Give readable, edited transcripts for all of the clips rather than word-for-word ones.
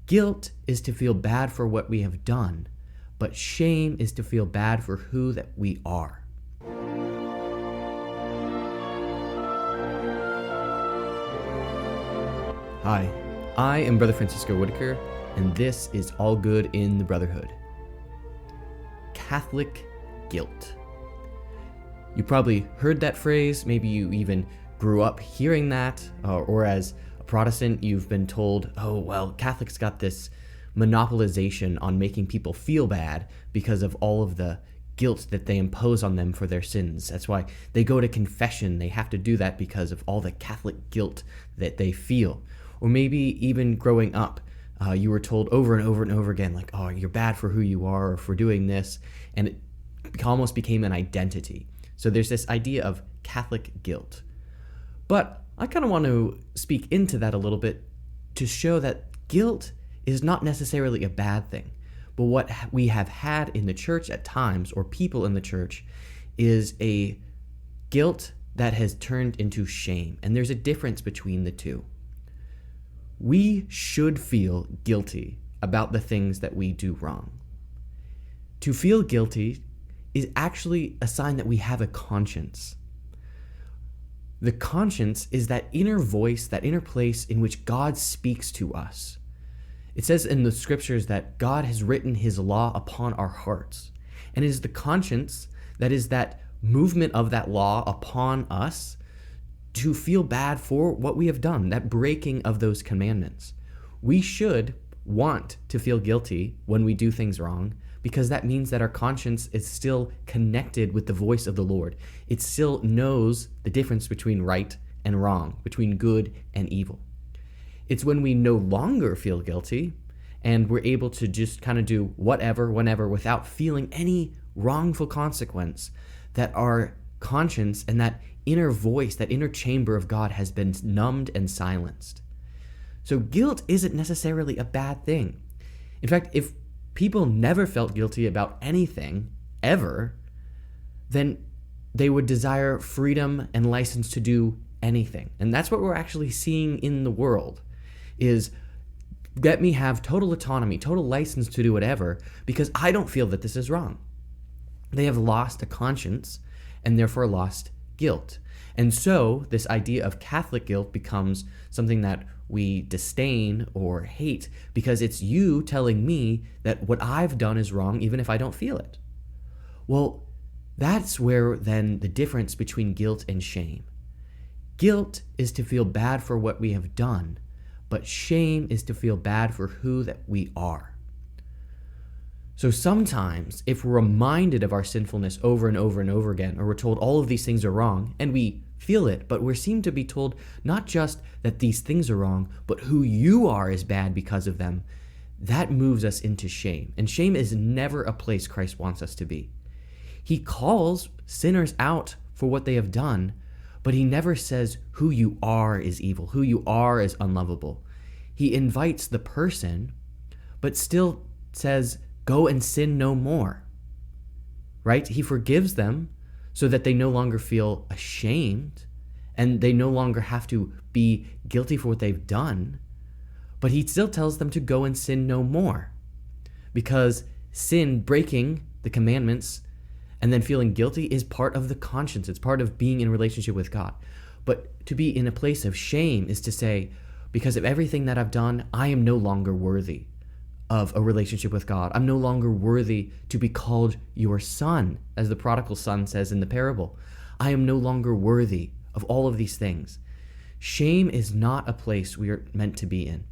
Guilt is to feel bad for what we have done, but shame is to feel bad for who that we are. Hi, I am Brother Francisco Whitaker, and this is All Good in the Brotherhood. Catholic guilt. You probably heard that phrase, maybe you even grew up hearing that, or as a Protestant, you've been told, oh, well, Catholics got this monopolization on making people feel bad because of all of the guilt that they impose on them for their sins. That's why they go to confession. They have to do that because of all the Catholic guilt that they feel. Or maybe even growing up, you were told over and over and over again, like, oh, you're bad for who you are or for doing this, and it almost became an identity. So there's this idea of Catholic guilt. But I kind of want to speak into that a little bit to show that guilt is not necessarily a bad thing. But what we have had in the church at times, or people in the church, is a guilt that has turned into shame. And there's a difference between the two. We should feel guilty about the things that we do wrong. To feel guilty is actually a sign that we have a conscience. The conscience is that inner voice, that inner place in which God speaks to us. It says in the scriptures that God has written his law upon our hearts. And it is the conscience that is that movement of that law upon us to feel bad for what we have done, that breaking of those commandments. We should want to feel guilty when we do things wrong, because that means that our conscience is still connected with the voice of the Lord. It still knows the difference between right and wrong, between good and evil. It's when we no longer feel guilty and we're able to just kind of do whatever, whenever, without feeling any wrongful consequence, that our conscience and that inner voice, that inner chamber of God has been numbed and silenced. So guilt isn't necessarily a bad thing. In fact, if people never felt guilty about anything, ever, then they would desire freedom and license to do anything. And that's what we're actually seeing in the world, is let me have total autonomy, total license to do whatever, because I don't feel that this is wrong. They have lost a conscience and therefore lost guilt. And so this idea of Catholic guilt becomes something that we disdain or hate because it's you telling me that what I've done is wrong even if I don't feel it. Well, that's where then the difference between guilt and shame. Guilt is to feel bad for what we have done, but shame is to feel bad for who that we are. So sometimes, if we're reminded of our sinfulness over and over and over again, or we're told all of these things are wrong, and we feel it, but we seem to be told not just that these things are wrong, but who you are is bad because of them, that moves us into shame. And shame is never a place Christ wants us to be. He calls sinners out for what they have done, but he never says who you are is evil, who you are is unlovable. He invites the person, but still says, go and sin no more, right? He forgives them so that they no longer feel ashamed and they no longer have to be guilty for what they've done. But he still tells them to go and sin no more, because sin, breaking the commandments and then feeling guilty, is part of the conscience. It's part of being in a relationship with God. But to be in a place of shame is to say, because of everything that I've done, I am no longer worthy of a relationship with God. I'm no longer worthy to be called your son, as the prodigal son says in the parable. I am no longer worthy of all of these things. Shame is not a place we are meant to be in,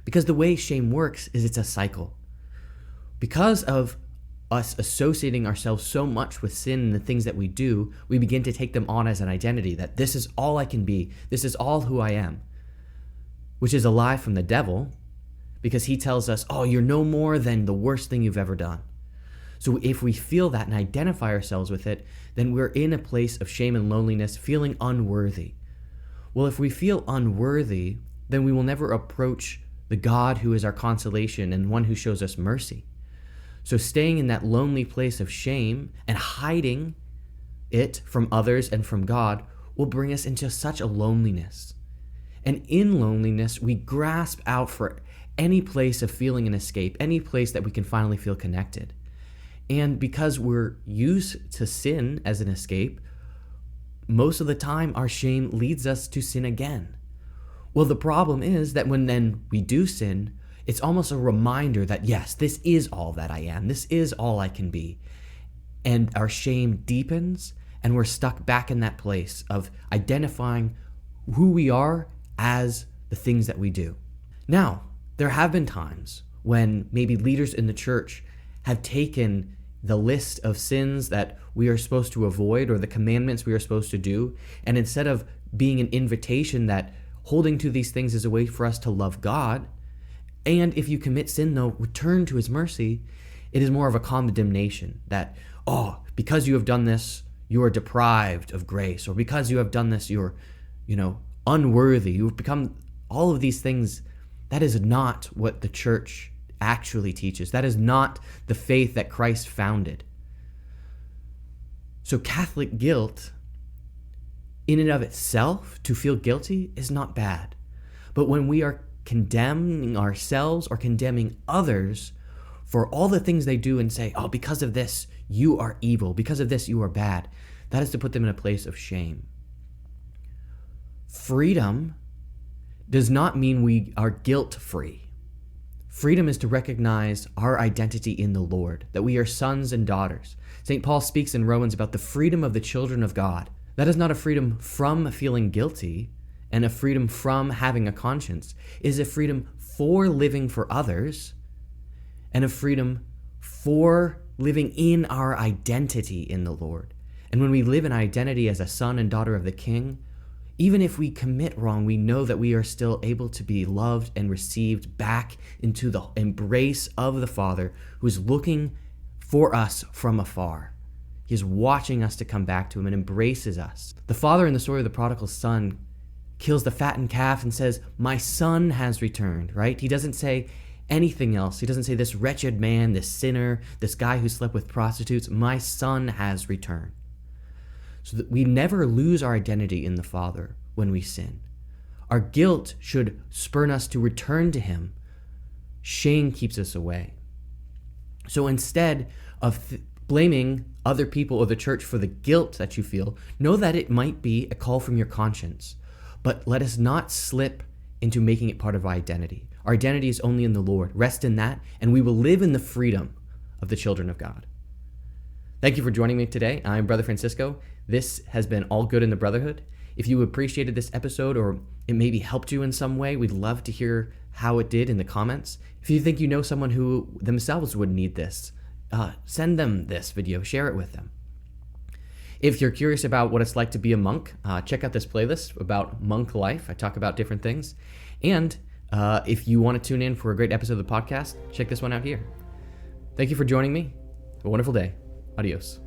because the way shame works is it's a cycle. Because of us associating ourselves so much with sin and the things that we do, we begin to take them on as an identity, that this is all I can be, this is all who I am, which is a lie from the devil, because he tells us, oh, you're no more than the worst thing you've ever done. So if we feel that and identify ourselves with it, then we're in a place of shame and loneliness, feeling unworthy. Well, if we feel unworthy, then we will never approach the God who is our consolation and one who shows us mercy. So staying in that lonely place of shame and hiding it from others and from God will bring us into such a loneliness. And in loneliness, we grasp out for any place of feeling an escape, any place that we can finally feel connected. And because we're used to sin as an escape, most of the time our shame leads us to sin again. Well, the problem is that when then we do sin, it's almost a reminder that, yes, this is all that I am. This is all I can be. And our shame deepens, and we're stuck back in that place of identifying who we are as the things that we do. Now, there have been times when maybe leaders in the church have taken the list of sins that we are supposed to avoid or the commandments we are supposed to do, and instead of being an invitation that holding to these things is a way for us to love God, and if you commit sin, though, return to his mercy, it is more of a condemnation that, oh, because you have done this, you are deprived of grace, or because you have done this, you're, unworthy. You've become all of these things. That is not what the church actually teaches. That is not the faith that Christ founded. So Catholic guilt, in and of itself, to feel guilty is not bad. But when we are condemning ourselves or condemning others for all the things they do and say, oh, because of this, you are evil. Because of this, you are bad. That is to put them in a place of shame. Freedom does not mean we are guilt-free. Freedom is to recognize our identity in the Lord, that we are sons and daughters. St. Paul speaks in Romans about the freedom of the children of God. That is not a freedom from feeling guilty and a freedom from having a conscience. It is a freedom for living for others and a freedom for living in our identity in the Lord. And when we live in identity as a son and daughter of the King, even if we commit wrong, we know that we are still able to be loved and received back into the embrace of the Father, who is looking for us from afar. He is watching us to come back to him and embraces us. The father in the story of the prodigal son kills the fattened calf and says, my son has returned, right? He doesn't say anything else. He doesn't say this wretched man, this sinner, this guy who slept with prostitutes. My son has returned. So that we never lose our identity in the Father when we sin. Our guilt should spur us to return to him. Shame keeps us away. So instead of blaming other people or the church for the guilt that you feel, know that it might be a call from your conscience. But let us not slip into making it part of our identity. Our identity is only in the Lord. Rest in that, and we will live in the freedom of the children of God. Thank you for joining me today. I'm Brother Francisco. This has been All Good in the Brotherhood. If you appreciated this episode or it maybe helped you in some way, we'd love to hear how it did in the comments. If you think you know someone who themselves would need this, send them this video, share it with them. If you're curious about what it's like to be a monk, check out this playlist about monk life. I talk about different things. And if you want to tune in for a great episode of the podcast, check this one out here. Thank you for joining me. Have a wonderful day. Adios.